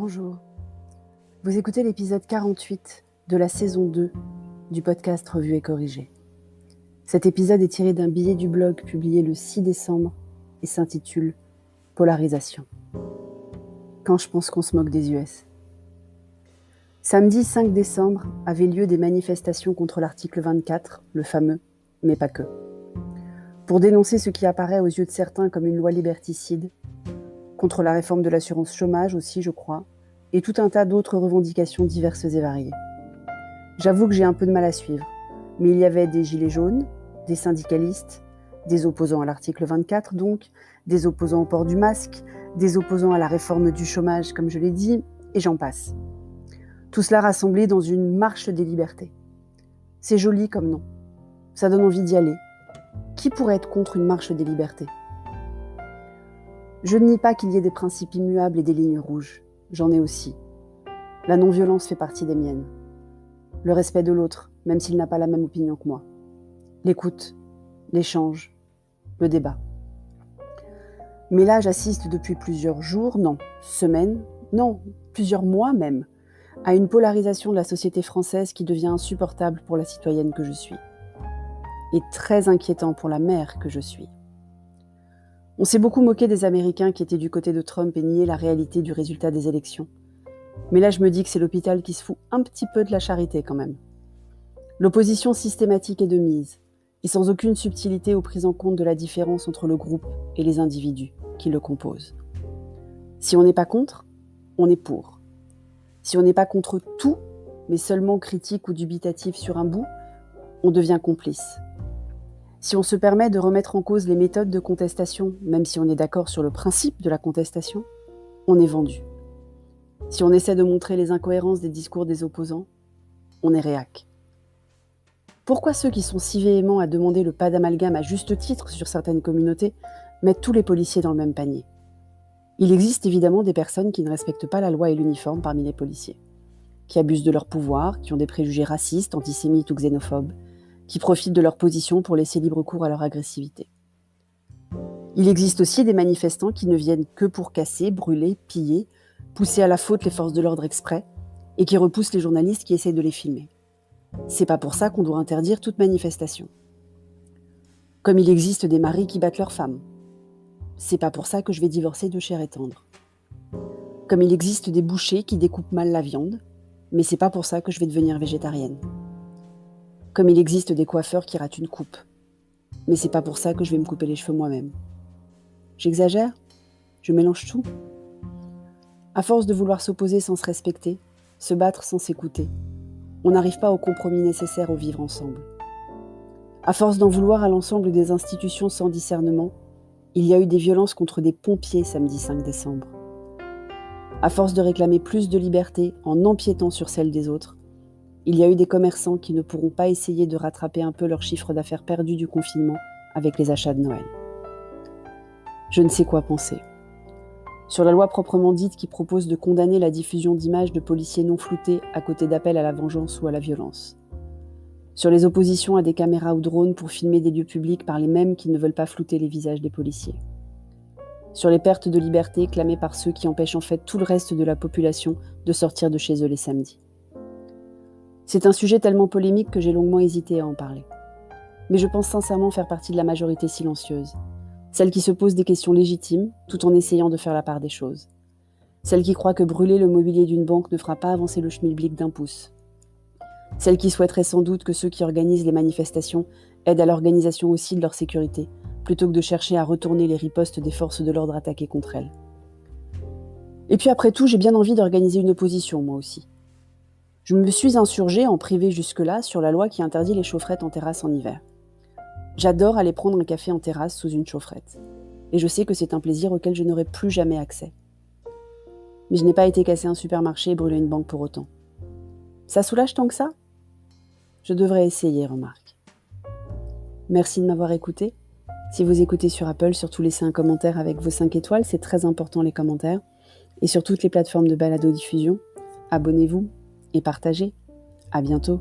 Bonjour, vous écoutez l'épisode 48 de la saison 2 du podcast Revue et Corrigée. Cet épisode est tiré d'un billet du blog publié le 6 décembre et s'intitule « Polarisation ». Quand je pense qu'on se moque des US. Samedi 5 décembre avaient lieu des manifestations contre l'article 24, le fameux, mais pas que. Pour dénoncer ce qui apparaît aux yeux de certains comme une loi liberticide, contre la réforme de l'assurance chômage aussi, je crois, et tout un tas d'autres revendications diverses et variées. J'avoue que j'ai un peu de mal à suivre, mais il y avait des gilets jaunes, des syndicalistes, des opposants à l'article 24 donc, des opposants au port du masque, des opposants à la réforme du chômage, comme je l'ai dit, et j'en passe. Tout cela rassemblé dans une marche des libertés. C'est joli comme nom. Ça donne envie d'y aller. Qui pourrait être contre une marche des libertés ? Je ne nie pas qu'il y ait des principes immuables et des lignes rouges. J'en ai aussi. La non-violence fait partie des miennes. Le respect de l'autre, même s'il n'a pas la même opinion que moi. L'écoute, l'échange, le débat. Mais là, j'assiste depuis plusieurs jours, non, semaines, non, plusieurs mois même, à une polarisation de la société française qui devient insupportable pour la citoyenne que je suis. Et très inquiétant pour la mère que je suis. On s'est beaucoup moqué des Américains qui étaient du côté de Trump et niaient la réalité du résultat des élections. Mais là, je me dis que c'est l'hôpital qui se fout un petit peu de la charité quand même. L'opposition systématique est de mise, et sans aucune subtilité ou prise en compte de la différence entre le groupe et les individus qui le composent. Si on n'est pas contre, on est pour. Si on n'est pas contre tout, mais seulement critique ou dubitatif sur un bout, on devient complice. Si on se permet de remettre en cause les méthodes de contestation, même si on est d'accord sur le principe de la contestation, on est vendu. Si on essaie de montrer les incohérences des discours des opposants, on est réac. Pourquoi ceux qui sont si véhéments à demander le pas d'amalgame à juste titre sur certaines communautés mettent tous les policiers dans le même panier ? Il existe évidemment des personnes qui ne respectent pas la loi et l'uniforme parmi les policiers, qui abusent de leur pouvoir, qui ont des préjugés racistes, antisémites ou xénophobes, qui profitent de leur position pour laisser libre cours à leur agressivité. Il existe aussi des manifestants qui ne viennent que pour casser, brûler, piller, pousser à la faute les forces de l'ordre exprès et qui repoussent les journalistes qui essayent de les filmer. C'est pas pour ça qu'on doit interdire toute manifestation. Comme il existe des maris qui battent leurs femmes. C'est pas pour ça que je vais divorcer de chair et tendre. Comme il existe des bouchers qui découpent mal la viande, mais c'est pas pour ça que je vais devenir végétarienne. Comme il existe des coiffeurs qui ratent une coupe. Mais c'est pas pour ça que je vais me couper les cheveux moi-même. J'exagère ? Je mélange tout ? À force de vouloir s'opposer sans se respecter, se battre sans s'écouter, on n'arrive pas au compromis nécessaire au vivre ensemble. À force d'en vouloir à l'ensemble des institutions sans discernement, il y a eu des violences contre des pompiers samedi 5 décembre. À force de réclamer plus de liberté en empiétant sur celle des autres, il y a eu des commerçants qui ne pourront pas essayer de rattraper un peu leur chiffre d'affaires perdu du confinement avec les achats de Noël. Je ne sais quoi penser. Sur la loi proprement dite qui propose de condamner la diffusion d'images de policiers non floutés à côté d'appels à la vengeance ou à la violence. Sur les oppositions à des caméras ou drones pour filmer des lieux publics par les mêmes qui ne veulent pas flouter les visages des policiers. Sur les pertes de liberté clamées par ceux qui empêchent en fait tout le reste de la population de sortir de chez eux les samedis. C'est un sujet tellement polémique que j'ai longuement hésité à en parler. Mais je pense sincèrement faire partie de la majorité silencieuse. Celle qui se pose des questions légitimes, tout en essayant de faire la part des choses. Celle qui croit que brûler le mobilier d'une banque ne fera pas avancer le schmilblick d'un pouce. Celle qui souhaiterait sans doute que ceux qui organisent les manifestations aident à l'organisation aussi de leur sécurité, plutôt que de chercher à retourner les ripostes des forces de l'ordre attaquées contre elles. Et puis après tout, j'ai bien envie d'organiser une opposition, moi aussi. Je me suis insurgée en privé jusque-là sur la loi qui interdit les chaufferettes en terrasse en hiver. J'adore aller prendre un café en terrasse sous une chaufferette. Et je sais que c'est un plaisir auquel je n'aurai plus jamais accès. Mais je n'ai pas été casser un supermarché et brûler une banque pour autant. Ça soulage tant que ça ? Je devrais essayer, remarque. Merci de m'avoir écouté. Si vous écoutez sur Apple, surtout laissez un commentaire avec vos 5 étoiles, c'est très important les commentaires. Et sur toutes les plateformes de balado-diffusion, abonnez-vous et partagez. À bientôt.